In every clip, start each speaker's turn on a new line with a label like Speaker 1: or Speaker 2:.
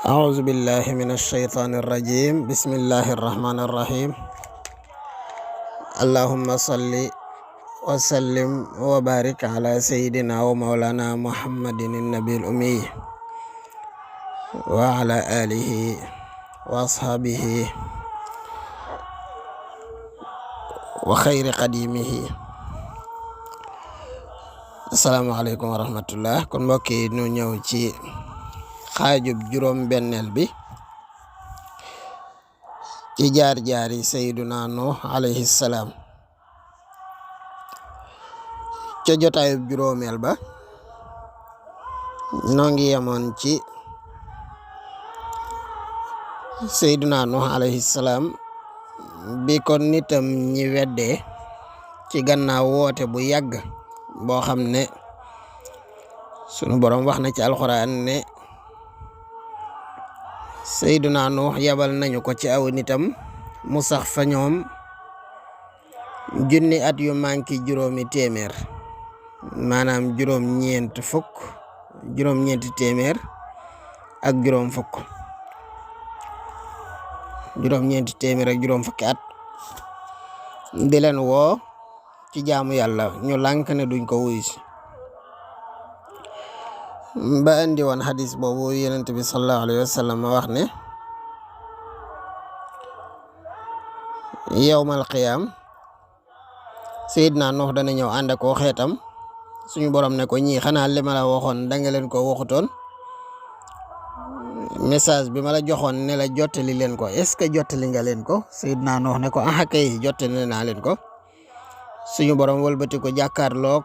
Speaker 1: أعوذ بالله من الشيطان الرجيم بسم الله الرحمن الرحيم اللهم صل وسلم وبارك على سيدنا ومولانا محمد النبي الأمي وعلى آله وأصحابه وخير قديمه. السلام عليكم ورحمة الله. kon mbokk yi ñu ñëw ci xaajub juróom benneel bi ci jaar-jaari sayyiduna Nuh alayhi salaam. ca jotaayub juróomeel ba noo ngi yemoon ci sayyiduna Nuh alayhi salaam bi ko nitam ñi weddee ci gannaaw woote bu yàgg boo xam ne sunu boroom wax na ci alxuraan ne sayyiduna Nuh yabal nañu ko ci aw nitam mu sax fa ñoom junni at yu manki juróomi téeméer maanaam juróom-ñeenti téeméer ak juróom fukk juróom-ñeenti téeméer ak juróom fukki at di leen woo ci jaamu yàlla ñu lànk ne duñ ko wuy si ba indi woon xadis boobu yonent bi sallallahu alayhi wa sallam wax ne yawmal qiyaam Seydina Nuh dana ñëw ànd ak xeetam suñu borom ne ko ñii xanaa li ma la waxoon danga leen ko waxutoon message bi ma la joxoon ne la jottali leen ko est-ce que jottali nga leen ko Seydina Nuh ne ko ah kay jottali naa leen ko. suñu borom wëlbati ko jàkkaarloog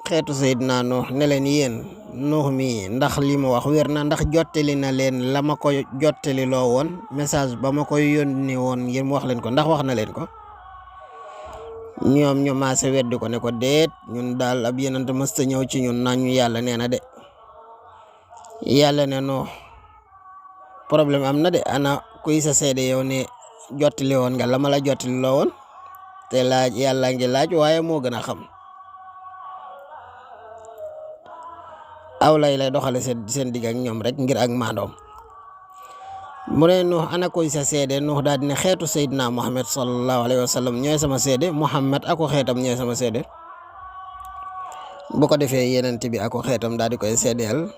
Speaker 1: xeetu Seydina Nuh ne leen yéen Nuh mi ndax li mu wax wér na, ndax jottali na leen la ma ko jottali loo woon message ba ma koy yónni woon ngir mu wax leen ko ndax wax na leen ko. ñoom ñu maase weddi ko ne ko déet ñun daal ab yenant mësta ñëw ci ñun nañu yàlla nee na de. yàlla ne Nuh problème am na de, ana kuy sa seede yow ne jottali woon nga la ma la jottali loo woon te laaj yàlla ngi laaj waaye moo gën a xam. aw lay doxale seen digg ak ñoom rek ngir ak maandoom. mu ne Nuh ana koy sa seede. Nuh daal dina xeetu Seydina Muhammad sallallahu alayhi wa sallam ñooy sama seede, Muhammad ako xeetam ñooy sama seede. bu ko defee yenent bi ako xeetam daal di koy seedeel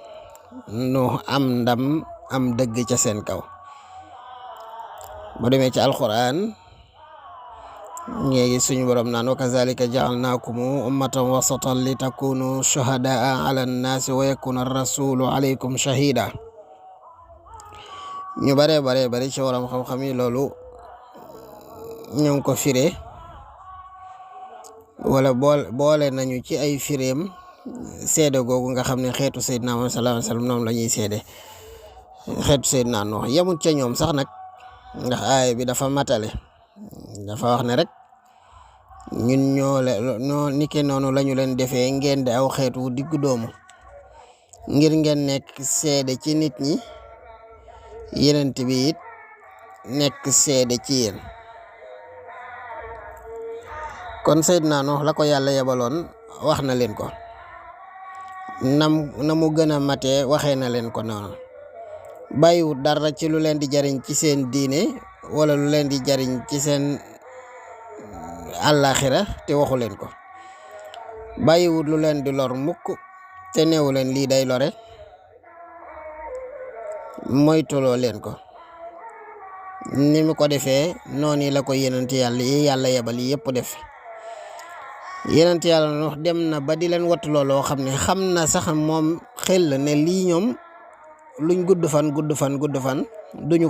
Speaker 1: Nuh am ndam am dëgg ca seen kaw. bu demee ci alquran ñeegi suñu borom naan wa kazalika ja'alnakum ummatan wasatan li takunu shuhadaa ala nnaasi wa yakuna rasulu alaykum shahida. ñu bare ci waram xam-xam yi loolu ñu ngi ko firee wala boole nañu ci ay fireem seede googu nga xam ne xeetu Seydina Muhammad sallallahu alayhi wa sallam noonu la ñuy seede xeetu Seydina Nuh yemut ca ñoom sax nag, ndax aaya bi dafa matale. dafa wax ne rek ñun ñoo niki noonu lañu leen defee ngeen di aw xeet wu diggu doomu ngir ngeen nekk seede ci nit ñi, yenent bi it nekk seede ci yéen. kon Seydina Nuh la ko yàlla yebaloon wax na leen ko na mu gën a matee waxee na leen ko noonu. bàyyiwut dara ci lu leen di jariñ ci seen diine wala lu leen di jariñ ci seen àllaaxira te waxu leen ko. bàyyiwut lu leen di lor mukk te neewu leen lii day lore moytuloo leen ko. ni mu ko defee noonu la ko yenent yàlla yebal yëpp def. yenent yàlla Nuh dem na ba di leen wattuloo loo xam ne xam na sax moom xel ne lii ñoom luñ gudd fan duñu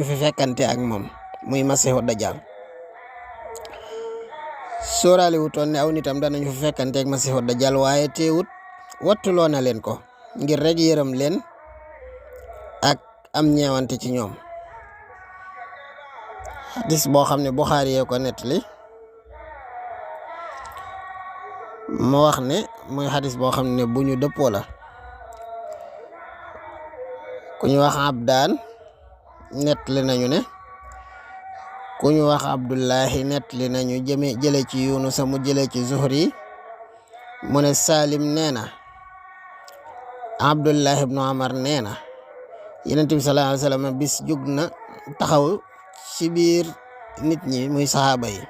Speaker 1: fi fekkante ak moom muy masiixu dajjal. sóoraale wutoon ne aw nitam danañu fi fekkante ak masiixu dajjal, waaye teewut wattuloo na leen ko ngir rek yërëm leen ak am ñeewante ci ñoom. hadis boo xam ne Buxaari yee ko nettali mu wax ne muy hadis boo xam ne bu ñu dëppoo la. ku ñu wax Abdaan nettali nañu ne ku ñu wax Abdullahi nettali nañu jële ci Yunus mu jële ci Zuhri mu ne Salim nee na Abdullah ibnu Amar nee na Yonent bi sallallahu alayhi wa sallam bis jug na taxaw ci biir nit ñi muy saxaaba yi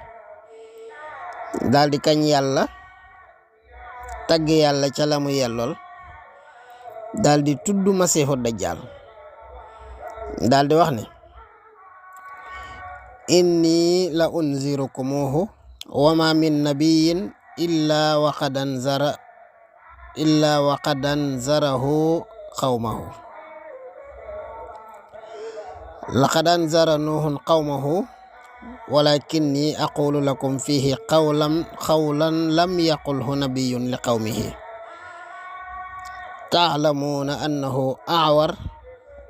Speaker 1: daal di kañ yàlla tagg yàlla ca la mu yellool daal di tudd masiixu dajjal daal di wax ne inni la unzirukumuhu wa ma min nabiyin illa wa qad anzarahu qawmahu laqad anzara nuuhun qawmahu walakinni aqulu lakum fihi qawlan lam yaqulhu nabiyyun li qawmihi ta'lamuuna annahu a'war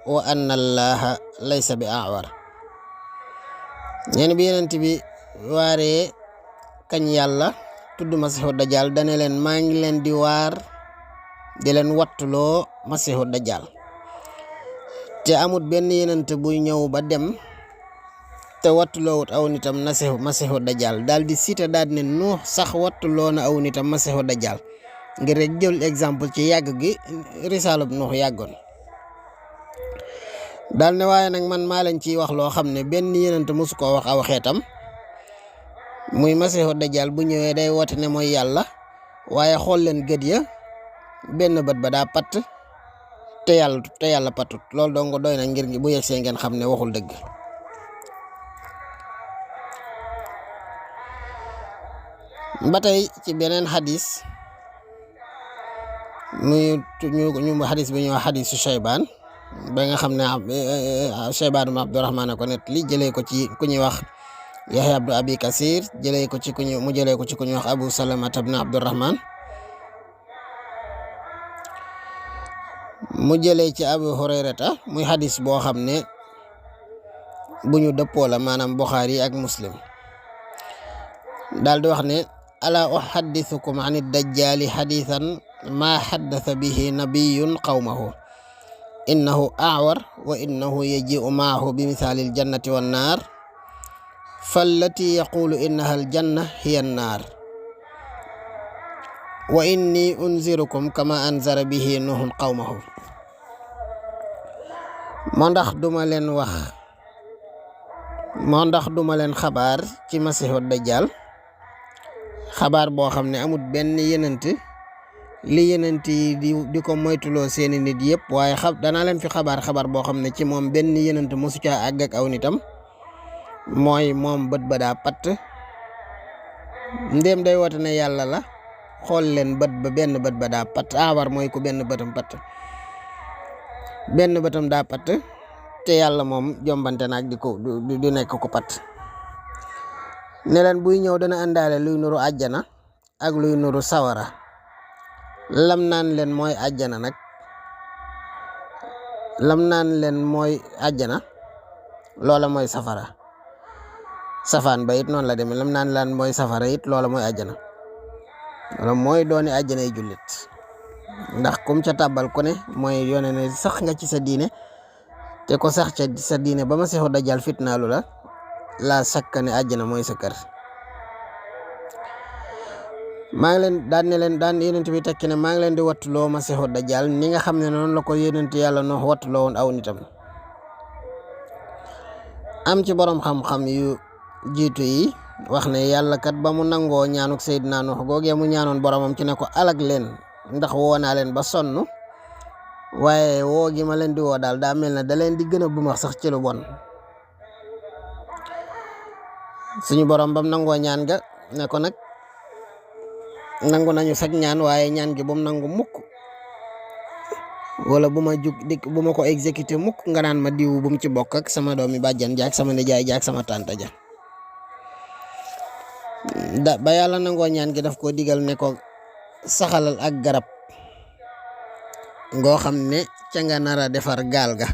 Speaker 1: wa anna allaha laysa bi a'war. ñeen bi Yonent bi waaree kañ yàlla tudd masiixu dajjal dane leen maa ngi leen di waar di leen wattuloo masiixu dajjal te amut benn Yonent buy ñëw ba dem te wattuloowut aw nitam masiixu dajjal daal di cité daal ne Nuux sax wattuloo na aw nitam masiixu dajjal ngir rek jël exemple ci yàgg gi risaalub Nuux yàggoon. daal ne waaye nag man maa leen ciy wax loo xam ne benn Yonent mosu koo wax aw xeetam muy masiixu dajjal bu ñëwee day woote ne mooy yàlla waaye xool leen gët ya benn bët ba daa patt te yàlla patut loolu dong doy na ngir bu yegsee ngeen xam ne waxul dëgg. ba tey ci beneen xadis ñu xadis bi ñuy wax xadisu Shaybaan ba nga xam ne Shaybaan ibn Abdurrahmaan ko net li jëlee ko ci ku ñuy wax Yahya ibn Abi Kasir jëlee ko ci ku ñuy wax Abu Salamata ibn Abdurrahmaan mu jëlee ci Abu Hurayrata muy xadis boo xam ne bu ñu dëppoo la maanaam Buxaari ak Muslim daal di wax ne ala uhaddithukum an ad-dajjali hadithan ma haddatha bihi nabiyyun qawmahu innahu a'war wa innahu yaji'u ma'ahu bi mithali al-jannati wan-nar fallati yaqulu innaha al-janna hiya an-nar wa inni unzirukum kama anzara bihi nuhun qawmahu. moo ndax duma leen xabaar ci masiixu dajjal xabaar boo xam ne amut benn Yonent li Yonent yi di ko moytuloo seeni nit yëpp waaye danaa leen fi xabaar boo xam ne ci moom benn Yonent mosu caa àgg ak aw nitam mooy moom bët ba daa patt ndéem day woote ne yàlla la xool leen benn bët ba daa patt awar mooy ku benn bëtam daa patt te yàlla moom jombante naag di nekk ku patt ne leen buy ñëw dana àndaale luy nuru àjjana ak luy nuru sawara lam naan leen mooy àjjana loola mooy safara safaan ba it noonu la demee lam naan laan mooy safara it loola mooy àjjana wala mooy dooni àjjana yi jullit ndax kum ca tàbbal ku ne mooy yone ne sax nga ci sa diine te ko sax ca sa diine ba masiixu dajjal fitnaalu la sakka ne àjjana mooy sa kër. maa ngi leen daan Yonent bi tekki ne maa ngi leen di wattuloo masiixu dajjal ni nga xam ne noonu la ko Yonent yàlla Nuux wattuloo woon aw nitam. am ci borom xam-xam yu jiitu yi wax ne yàlla kat ba mu nangoo ñaanuk Seydina Nuux googee mu ñaanoon boromam ci ne ko alag leen ndax woo naa leen ba sonn waaye woo gi ma leen di woo daal daa mel ne da leen di gën a bumax sax ci lu bon. suñu borom bam nangoo ñaan ga ne ko nag nangu nañu sag ñaan waaye ñaan gi bu mu nangu mukk wala bu ma ko exécuté mukk nga naan ma diw bu mu ci bokk ak sama doomi bàjjan jaak sama nijaay jaak sama tànta ja ba yàlla nangoo ñaan gi daf ko digal ne ko saxalal ak garab ngoo xam ne ca nga nara defar gaal ga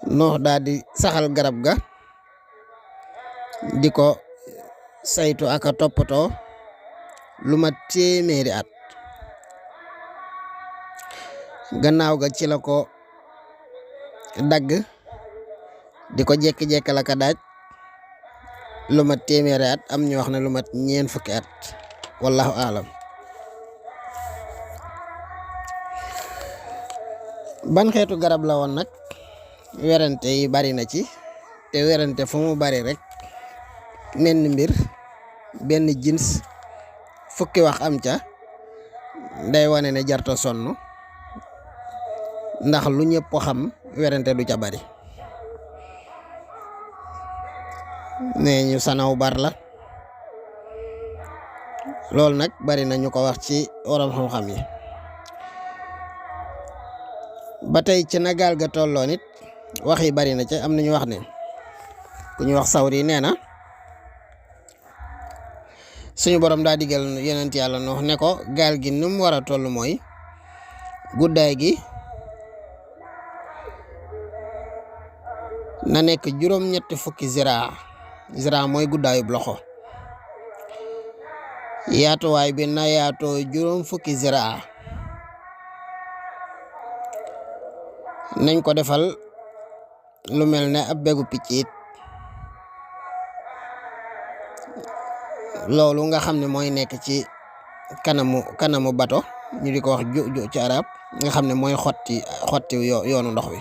Speaker 1: Nuux daal di saxal garab ga di ko saytu ak a toppatoo lu ma téeméeri at gannaaw ga ci la ko dagg di ko jekki-jekkal ak a daaj lu mat téeméeri at am ñu wax ne lu mat ñeent fukki at wallahu aalam. ban xeetu garab la woon nag werante yi bari na ci te werante fu mu bari rek menn mbir benn jins fukki wax am ca day wane ne jarta sonn ndax lu ñëpp xam werante du ca bari nee ñu sanaw bar la loolu nag bari na ñu ko wax ci waram xam-xam yi ba tey ci na gaal ga tolloo nit wax yi bari na ca am nañu wax ne ku ñu wax Sawri nee na suñu borom daa digal yonent yàlla Nuux ne ko gaal gi ni mu war a toll mooy guddaay gi na nekk juróom-ñetti fukki ziraa mooy guddaayub loxo yaatuwaay bi na yaatoo juróom fukki ziraa nañ ko defal lu mel ne ab begu picc it loolu nga xam ne mooy nekk ci kanamu bato ñu di ko wax ju ci arab nga xam ne mooy xotti yoonu ndox wi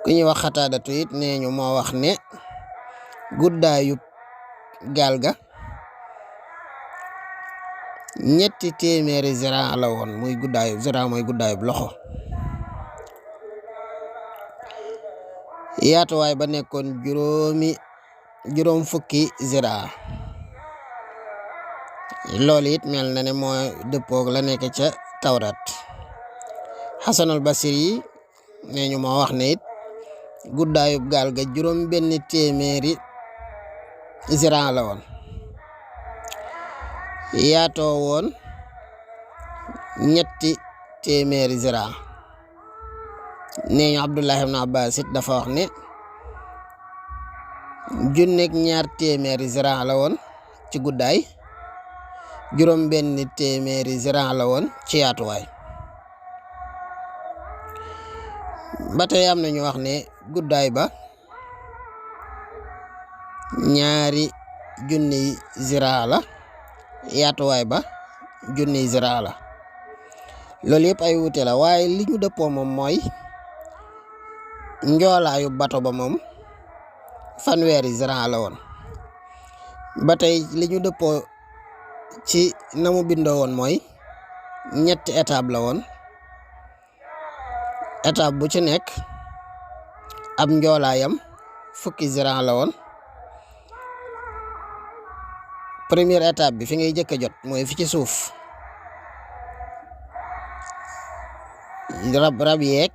Speaker 1: ku ñuy wax Xataadatu it nee ñu moo wax ne guddaayu gaal ga 300 ziraa la woon muy guddaayu mooy guddaayu loxo yaatuwaay ba nekkoon juróom fukki ziraa loolu it mel na ne mooy dëppoog la nekk ca Tawrat Xasanul Basri yi nee ñu moo wax ne it guddaayub gaal ga 600 ziraa la woon yaatoo woon 300 ziraa nee ñu Abdullah ibn Abbas it dafa wax ne 200 ziraa la woon ci guddaay 600 ziraa la woon ci yaatuwaay ba tey am na ñu wax ne guddaay ba 2,000 ziraa la yaatuwaay ba 1,000 ziraa la loolu yëpp ay wuute la waaye li ñu dëppoo moom mooy njoolaayu bato ba moom 1,000 ziraa la woon ba tey li ñu dëppoo ci na mu bindoo woon mooy 3 étape la woon étape bu ci nekk ab njoolaayam 10 ziraa la woon première étape bi fi ngay jëkk a jot mooy fi ci suuf rab yeeg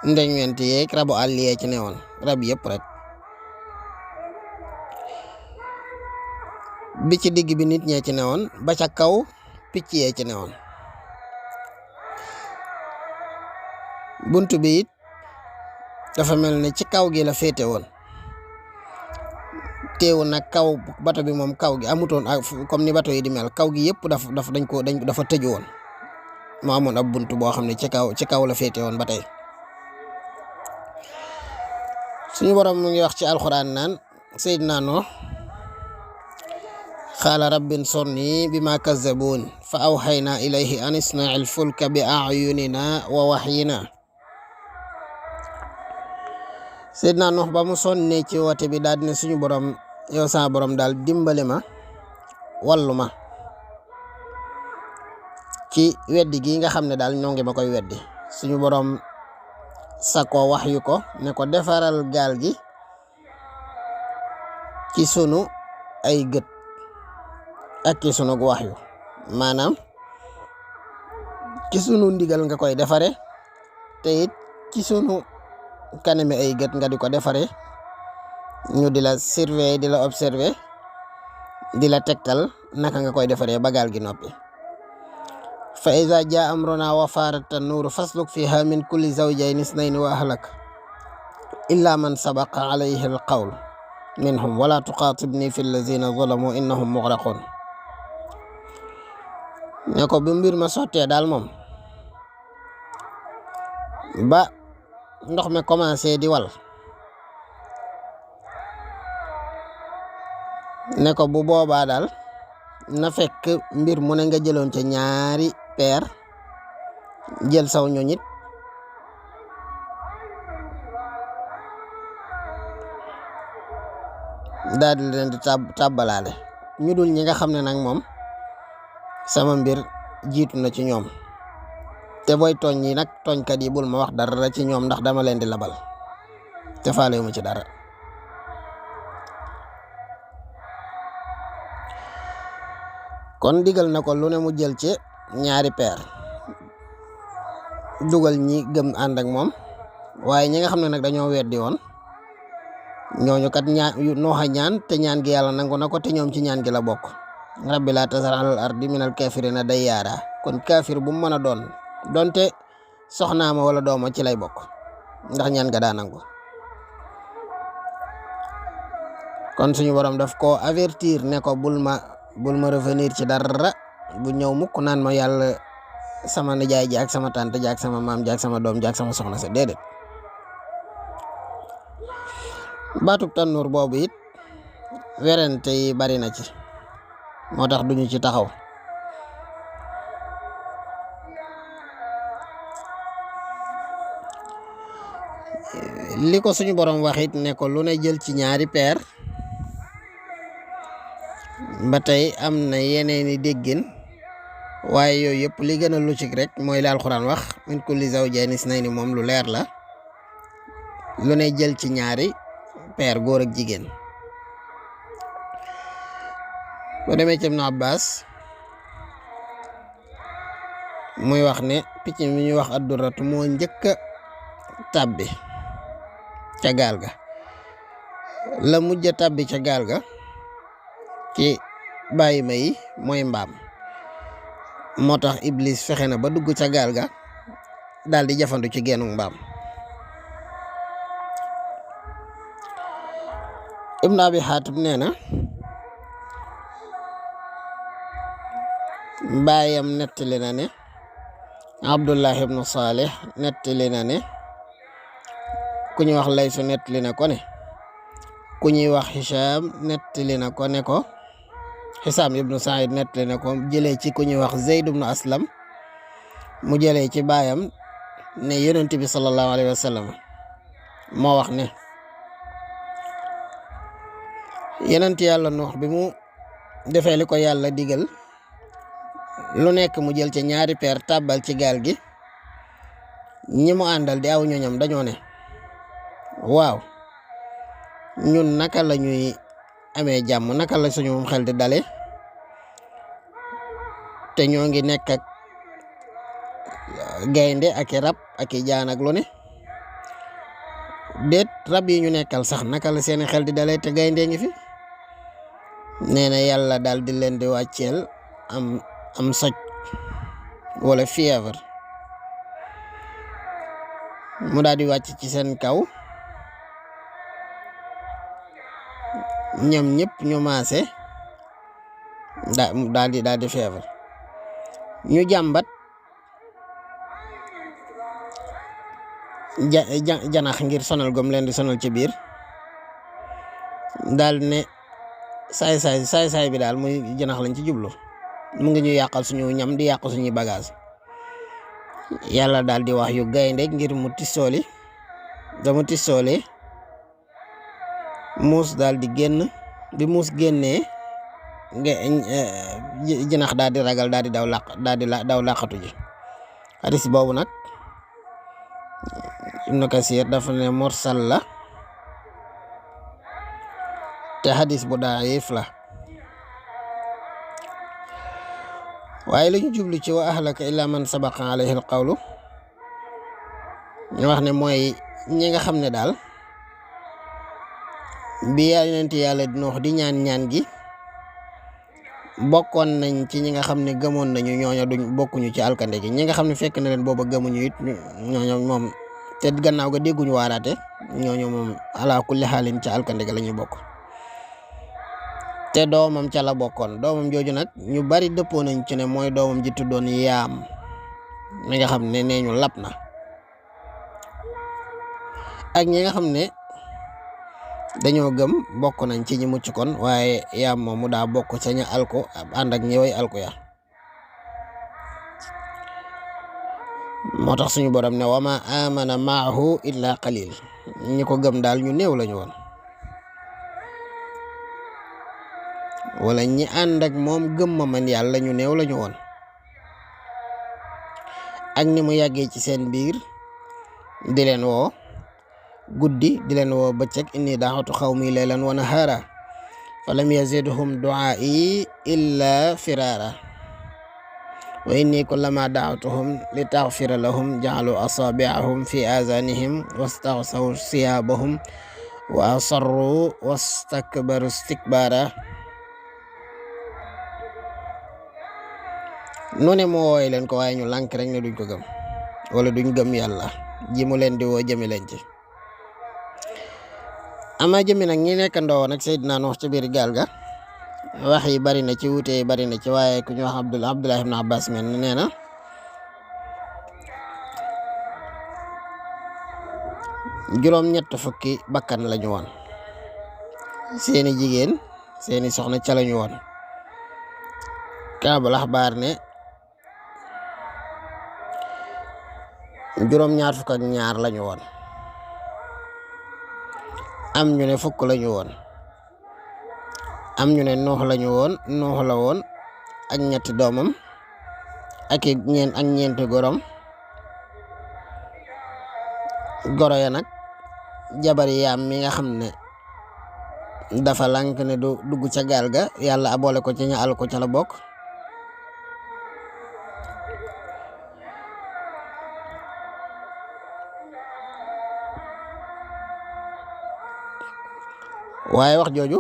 Speaker 1: ndeñwent yeeg rabu àll yee ci newoon rab yëpp rek bi ci digg bi nit ñee ci newoon ba ca kaw picc yee ci newoon buntu bi it dafa mel ne ci kaw gi la féete woon teewu nag kaw bato bi moom kaw gi amutoon ak comme ni bato yi di mel kaw gi yëpp dafa tëju woon moo amoon ab buntu boo xam ne ci kaw la féete woon ba tey suñu borom mu ngi wax ci alxuraan naan Seydina Nuux qaala rabbi nsurni bima kazzabuun fa awxaynaa ilayhi an isna'i al-fulka bi a'yunina wa waxyina Seydina Nuux ba mu sonnee ci woote bi daal dina suñu borom yow sa borom daal dimbali ma wallu ma ci weddi gi nga xam ne daal ñoo ngi ma koy weddi suñu borom sakoo wax yu ko ne ko defaral gaal gi ci sunu ay gët ak ci sunu wax yu maanaam ci sunu ndigal nga koy defare te it ci sunu kanami ay gët nga di ko defare ñu di la surveiller di la observer di la tegtal naka nga koy defaree ba gaal gi noppi fa iza jaa amruna wa farat an-nur fasluk fiha min kulli zawjayni isnayni wa ahlak illa man sabaqa alayhi al-qawl minhum wala tuqatibni fi allazina zalamu innahum mughraqun ne ko bi mbir ma sottee daal moom ba ndox mi commencé di wal ne ko bu boobaa daal na fekk mbir mu ne nga jëloon ca ñaari peer jël saw ñoñit daal di leen di tàbbalaale ñu dul ñi nga xam ne nag moom sama mbir jiitu na ci ñoom te booy tooñ yi nag tooñkat yi bul ma wax dara ci ñoom ndax dama leen di labal te faalewu ma ci dara. kon digal na ko lu ne mu jël ci ñaari peer dugal ñi gëm ànd ak moom waaye ñi nga xam ne nag dañoo weddi woon ñooñu kat nooxa ñaan te ñaan gi yàlla nangu na ko te ñoom ci ñaan gi la bokk. rabbi laa tasar alal ardi minal kaafiriina dayyaara kon kaafir bu mu mën a doon donte soxnaama wala dooma ci lay bokk ndax ñaan ga daa nangu. kon suñu borom daf ko avertir ne ko bul ma revenir ci dara bu ñëw mukk naan ma yàlla sama nijaay ji ak sama tante ji ak sama maam ji ak sama doom ji ak sama soxna sa déedéet. baatub tannuur boobu it werante yi bari na ci moo tax duñu ci taxaw. li ko suñu borom waxit ne ko lu ne jël ci ñaari peer ba tey am na yeneeni déggin waaye yooyu yëpp li gën a logique rek mooy la alxuraan wax min kulli zawjayni isnayni moom lu leer la lu ne jël ci ñaari peer góor ak jigéen. boo demee ci Ibn Abbas muy wax ne picc mi ñuy wax adduratu moo njëkk a tàbbi ca gaal ga la mujj a tàbbi ca gaal ga ci bàyyi ma yi mooy mbaam moo tax Iblis fexe na ba dugg ca gaal ga daal di jafandu ci geenu mbaam. Ibn Abi Hatim nee na baayam nettali na ne Abdullah ibnu Salih nettali na ne ku ñuy wax Laysu nettali na ko ne ku ñuy wax Hisham nettali na ko ne ko Hisaam ibnu Saïd nettali na ko jëlee ci ku ñuy wax Zayd ibnu Aslam mu jëlee ci baayam ne yonent bi sallallahu alayhi wa sallam moo wax ne yonent yàlla Nuux bi mu defee li ko yàlla digal lu nekk mu jël ci ñaari peer tàbbal ci gaal gi ñi mu àndal di aw ñoñam dañoo ne waaw ñun naka la ñuy amee jàmm naka la suñu xel di dale te ñoo ngi nekk ak gaynde ak i rab ak i jaan ak lu ne déet rab yi ñu nekkal sax naka la seeni xel di dale te gaynde ngi fi. nee na yàlla daal di leen di wàcceel am soj wala fièvre mu daal di wàcc ci seen kaw ñoom ñëpp ñu maase daal di fièvre ñu jàmbat janax ngir sonal gom leen di sonal ci biir daal ne saay bi daal muy janax lañ ci jublu mu ngi ñu yàqal suñu ñam di yàq suñuy bagage yàlla daal di wax yu gaynde ngir mu tissooli dama tissoole muus daal di génn bi muus génnee jinax daal di ragal daal di daw làqatu ji. hadis boobu nag Ibnu Kasir dafa ne mursal la te hadis bu daif la waaye la ñu jublu ci wa ahlaka illa man sabaqa alayhi alqawlu ñu wax ne mooy ñi nga xam ne daal bi yonent yàlla Nuux di ñaan gi bokkoon nañ ci ñi nga xam ne gëmoon nañu ñooñu bokkuñu ci alkande gi ñi nga xam ne fekk na leen booba gëmuñu it ñooñu moom te gannaaw ga dégguñu waaraate ñooñu moom ala kulli xaalin ci alkande gi la ñuy bokk te doomam ca la bokkoon doomam jooju nag ñu bari dëppoo nañ ci ne mooy doomam ji tuddoon Yaam mi nga xam ne nee ñu lab na ak ñi nga xam ne dañoo gëm bokk nañ ci ñi mucc kon waaye Yaam moom mu daa bokk ca ña alko ànd ak ñëway alko ya moo tax suñu borom ne wama amana maahu illa qalil ñi ko gëm daal ñu néew lañu woon wala ñi ànd ak moom gëm ma man yàlla ñu néew lañu woon ak ni mu yàggee ci seen biir di leen woo guddi di leen woo bëccëg inni daawatu xawmi laylan wa nahaara falam yazidhum du'aa'i illa firaara wa inni kullama da'awtuhum litaghfira lahum ja'alu asabi'ahum fi azanihim wastaghsaw siyabahum wa asarru wastakbaru istikbara nu ne mu wooye leen ko waaye ñu lànk rek ne duñ ko gëm wala duñ gëm yàlla ji mu leen di woo jëmi leen ci ama jëmi nag ñi nekkandoo nag Seydina Nuux ci biir gaal ga wax yi bari na ci wuute yi bari na ci waaye ku ñu wax Abdullah ibn Abbas mel ni nee na juróom-ñett fukki bakkan lañu woon seeni jigéen seeni soxna ca lañu woon Kaabul Axbaar ne juróom-ñaar fukk ak ñaar lañu woon am ñu ne fukk lañu woon am ñu ne Nuux lañu woon Nuux la woon ak ñetti doomam ak ñeenti gorom goro ya nag jabari Yaam mi nga xam ne dafa lànk ne du dugg ca gaal ga yàlla aboole ko ci ña al ko ca la bokk waaye wax jooju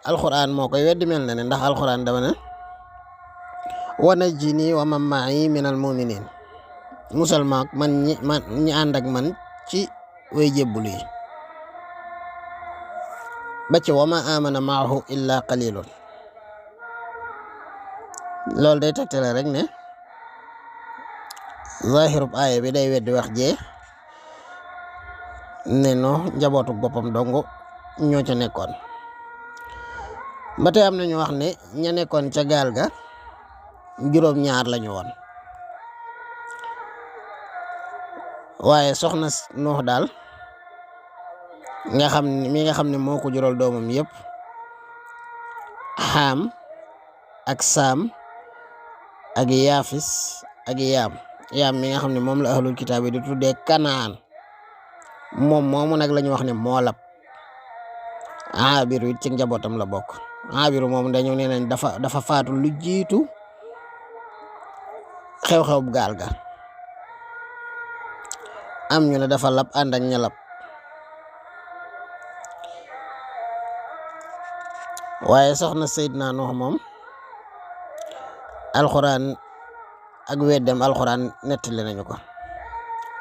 Speaker 1: alxuraan moo koy weddi mel na ne ndax alxuraan dama ne wa najjini wa man ma'i minal mu'minin musal ma ak man ñi ànd ak man ci way jébbulu yi ba ci wa ma amana maahu illa qalilun loolu day tegtale rek ne zahirub aaya bi day weddi wax jee ne no njabootu boppam dong ñoo ca nekkoon ba tey am na ñu wax ne ña nekkoon ca gaal ga juróom-ñaar lañu woon waaye soxna Nuux daal nga xam ne moo ko jural doomam yëpp Xaam ak Saam ak Yaafis ak Yaam mi nga xam ne moom la ahlul kitaab yi di tuddee Kanaan moom moomu nag la ñu wax ne moo lab Aabiru it ci njabootam la bokk Aabiru moom dañu ne nañ dafa faatu lu jiitu xew-xew bu gaal ga am ñu ne dafa lab ànd ak ña lab waaye soxna Seydina Nuux moom alxuraan ak weddem alxuraan nettali nañu ko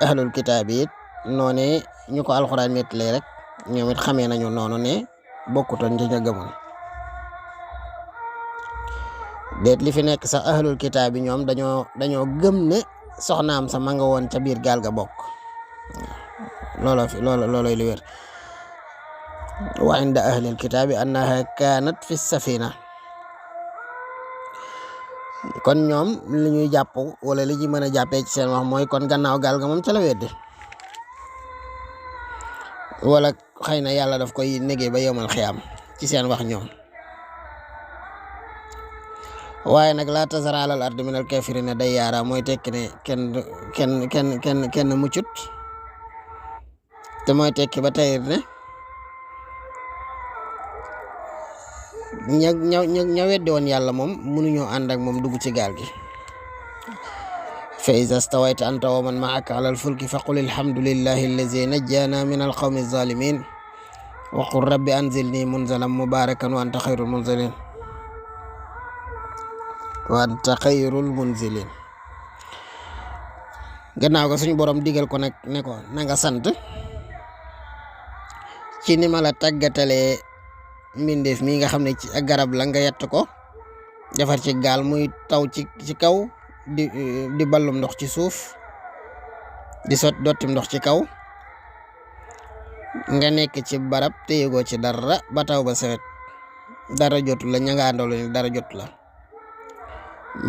Speaker 1: ahlul kitaab yi it noone ñu ko alxuraan nettali rek ñoom it xamee nañu noonu ne bokkutoon ci ña gëmoon déet li fi nekk sax ahlul kitaab yi ñoom dañoo gëm ne soxnaam sa ma nga woon ca biir gaal ga bokk looloy li wér wa inda ahlil kitaabi annaha kaanat fi safina kon ñoom li ñuy jàpp wala li ñu mën a jàppee ci seen wax mooy kon gannaaw gaal ga moom ca la wedde wala xëy na yàlla daf koy négee ba yomal xiyaam ci seen wax ñoom waaye nag laa tazara alal ardi minal kaafiriina dayyaara mooy tekki ne kenn muccut te mooy tekki ba tey ne ña weddi woon yàlla moom mënuñoo ànd ak moom dugg ci gaal gi fa iza stawayta anta wa man ma'aka ala al-fulki faqul alhamdulillahi allazi najjana min al-qawmi az-zalimin wa qul rabbi anzilni munzalan mubarakan wa anta khayrul munzilin gannaaw ga suñu borom digal ko nag ne ko na nga sant ci ni ma la tàggatalee mbindeef mi nga xam ne ci ak garab la nga yett ko defar ci gaal muy taw ci kaw di ballum ndox ci suuf di dottim ndox ci kaw nga nekk ci barab te yëgoo ci dara ba taw ba sewet dara jotu la ña nga àndool ni dara jotu la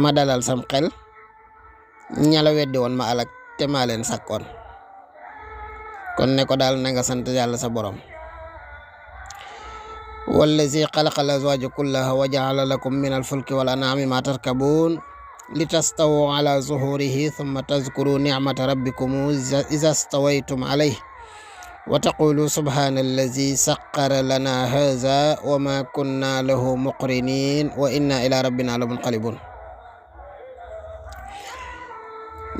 Speaker 1: ma dalal sam xel ña la weddi woon ma alak te maa leen sàkkoon kon ne ko daal na nga sant yàlla sa borom. wallazi xalaqa al-azwaaja kullaha wa ja'ala lakum min al-fulki wal an'aami ma tarkabuun litastawu ala zuhurihi thumma tazkuru nicmata rabbikum iza stawaytum alayhi wa taqulu subhana allazi saqqara lana haza wa ma kunna lahu muqrinin wa inna ila rabbina la munqalibun.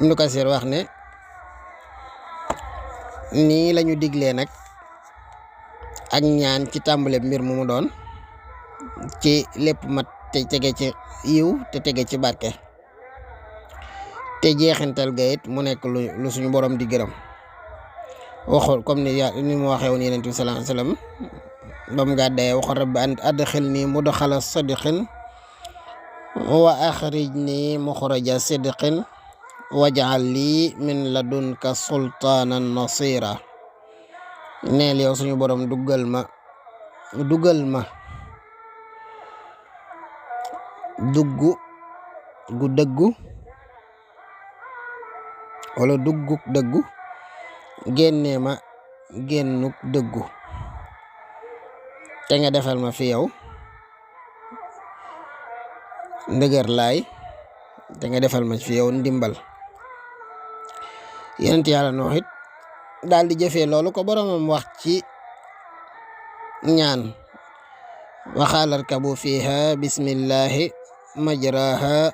Speaker 1: Ibnu Kasir wax ne nii lañu diglee nag ak ñaan ci tàmbale mbir mu doon ci lépp mat te tege ci yiw te tege ci barke te jeexintal ga it mu nekk lu suñu borom di gërëm. waxul comme ni mu waxee woon Yonent bi sallallahu alayhi wasallam ba mu gàddee waxul rabbi adxilni mudxala sidqin wa axrijni muxraja sidqin waj'al lii min ladunka sultaanan nasira. neel yow suñu borom duggal ma dugg gu dëggu wala dugguk dëggu génnee ma génnuk dëggu te nga defal ma fi yow ndëgër laay te nga defal ma fi yow ndimbal. Yonent Yàlla Nuux it daal di jëfee loolu ko boromam wax ci ñaan waxaala arkabu fiha bismillahi majraha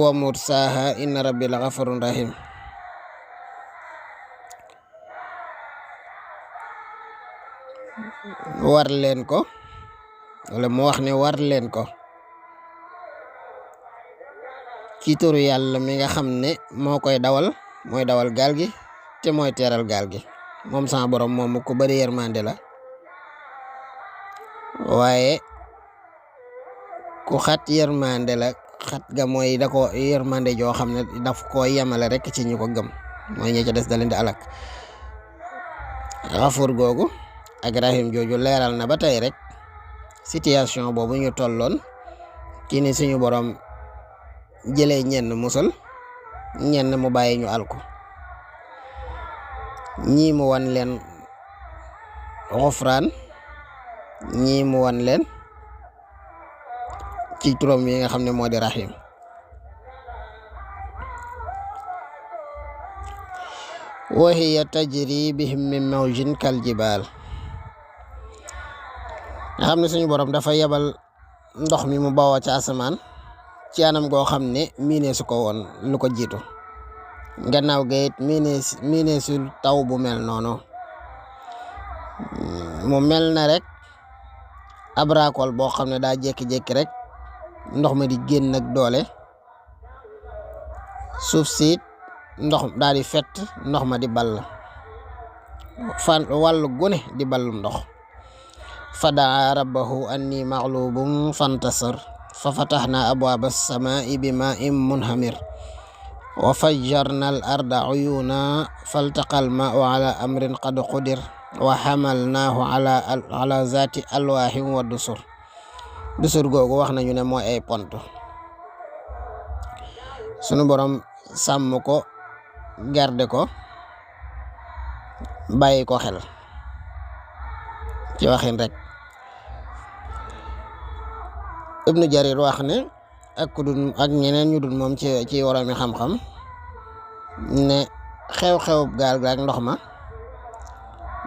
Speaker 1: wa mursaha inna rabbi la ghafurun rahim. war leen ko wala mu wax ne war leen ko ci turu yàlla mi nga xam ne moo koy dawal mooy dawal gaal gi te mooy teeral gaal gi. moom sama borom moom ko bari yërmande la waaye ku xat yërmande la. xat ga mooy da ko yërmande joo xam ne daf koo yemale rek ci ñu ko gëm mooy ñi ca des da leen di alak. Xafur googu ak Rahim jooju leeral na ba tey rek situation boobu ñu tolloon ci ni suñu borom jëlee ñenn musal ñenn mu bàyyi ñu alku ñii mu wan leen xufraan ñii mu wan leen ci turam yi nga xam ne moo di Rahim. wa hiya tajri bihim min mawjin kal jibaal nga xam ne suñu borom dafa yebal ndox mi mu bawoo ci asamaan ci anam goo xam ne miinee su ko woon lu ko jiitu. gannaaw ga it miinee sul taw bu mel noonu mu mel na rek ab raakool boo xam ne daa jékki-jékki rek ndox ma di génn ak doole suuf siit ndox daal di fett ndox ma di ball fan wàllu gune di ballum ndox. fadaa rabbahu anni maghlubun fantasir fa fatahna abwaaba as-samaa'i bimaa'in munhamir wa fajjarna al-arda uyuuna faltaqa al-maa'u ala amrin qad qudir wa hamalnaahu ala zaati alwaahin wa dusur. dusur googu wax nañu ne mooy ay pont. sunu borom sàmm ko garde ko bàyyi ko xel ci waxin rek. Ibnu Jarir wax ne ak ñeneen ñu dul moom ci woromi xam-xam ne xew-xew gaal ga ak ndox ma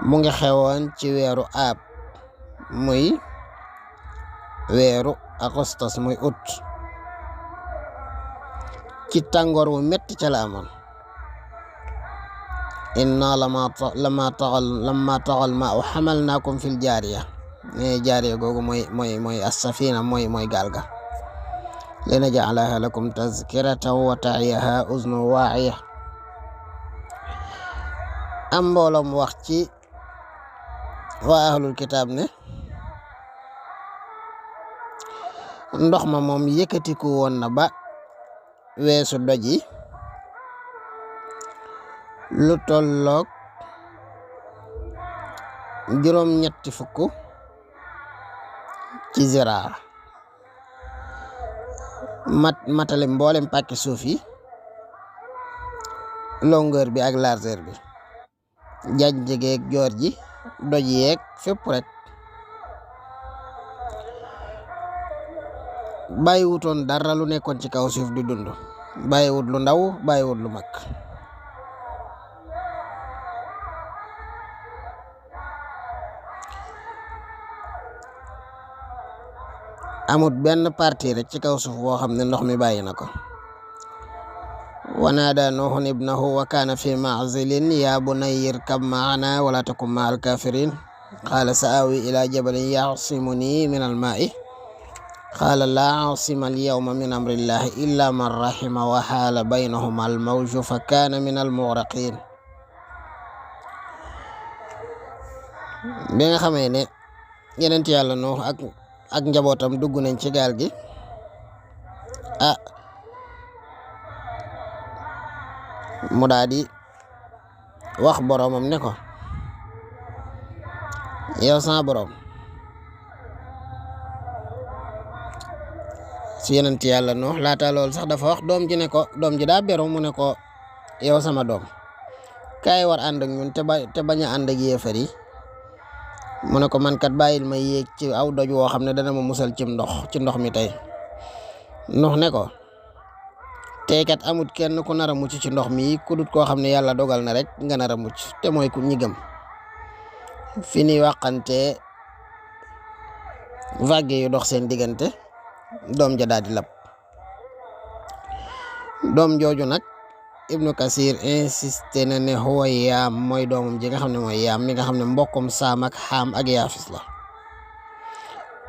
Speaker 1: mu ngi xewoon ci weeru aab muy weeru agostos muy août ci tàngoor wu metti ca la amoon. inna lama taxal ma u xamalnaakum fil jaariya ne jaariya googu mooy as-safina mooy gaal ga. linaj'alaha lakum tazkiratan wa ta'iyaha uznu waa'iya. am mbooloom wax ci waa ahlul kitaab ne ndox ma moom yëkkatiku woon na ba weesu doj yi lu tolloog juróom-ñetti fukk ci ziraa matale mboolem pàkki suuf yi longueur bi ak largeur bi janj geeg joor ji doj yeeg fépp rek bàyyiwutoon dara lu nekkoon ci kaw suuf di dund bàyyiwut lu ndaw bàyyiwut lu mag amut benn partie rek ci kaw suuf boo xam ne ndox mi bàyyi na ko wa naada nuuhun ibnahu wa kaana fi maazilin ya bunayya irkab maana wala takun maa alkafirin qaala sa awi ila jabalin yaasimuni min almaai qaala laa aasima alyawma min amrillahi illa man rahima wa haala baynahuma almawju fa kaana min almugraqin bi nga xamee ne yenent yàlla Nuux ak njabootam dugg nañ ci gaal gi mu daa di wax boroomam ne ko yow sama boroom si yenent yàlla Nuux laata lool sax dafa wax doom ji ne ko doom ji daa beru mu ne ko yow sama doom kaay war ànd ak ñun te bañ a ànd ak yéefar yi mu ne ko man kat bàyyil ma yéeg ci aw doj woo xam ne dana ma musal ci ndox mi tey Nuux ne ko tey kat amut kenn ku nar a mucc ci ndox mi ku dut koo xam ne yàlla dogal na rek nga nar a mucc te mooy ku ñi gëm fi ni waxante vague yu dox seen diggante doom ja daal di lab doom jooju nag Ibnu Kasir insisté na ne huwa yaam mooy doomam ji nga xam ne mooy yaam mi nga xam ne mbokkum saam ak xaam ak yaafis la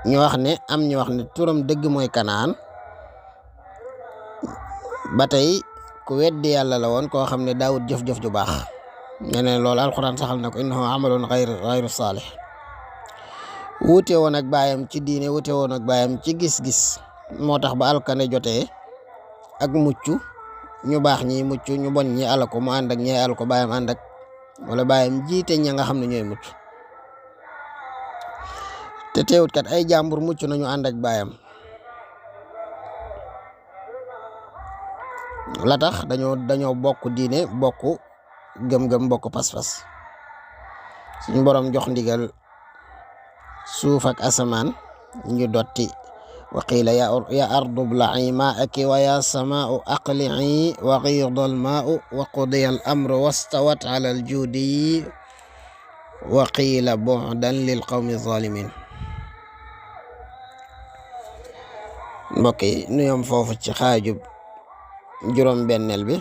Speaker 1: ñu wax ne turam dëgg mooy kanaan ba tey ku weddi yàlla la woon koo xam ne daawut jëf-jëf ju baax ñeneen loolu alxuraan saxal na ko innahu amalun xayru saalih wuute woon ak baayam ci diine wuute woon ak baayam ci gis-gis moo tax ba alkane jotee ak mucc ñu baax ñi mucc ñu bon ñi ala ko mu ànd ak ñi ala ko baayam ànd ak wala baayam jiite ña nga xam ne ñooy mucc te teewut kat ay jàmbur mucc nañu ànd ak baayam la tax dañoo bokk diine bokk gëm-gëm bokk pas-pas suñu borom jox ndigal suuf ak asamaan ñu dotti wa qiila ya ardu bla'i maa'aki wa ya samaa'u aqli'i wa ghida al-maa'u wa qudiya al-amru wastawat 'ala al-juudi wa qiila bu'dan lil qawmi zalimin mbokk yi nu yam foofu ci xaajub juróom benneel bi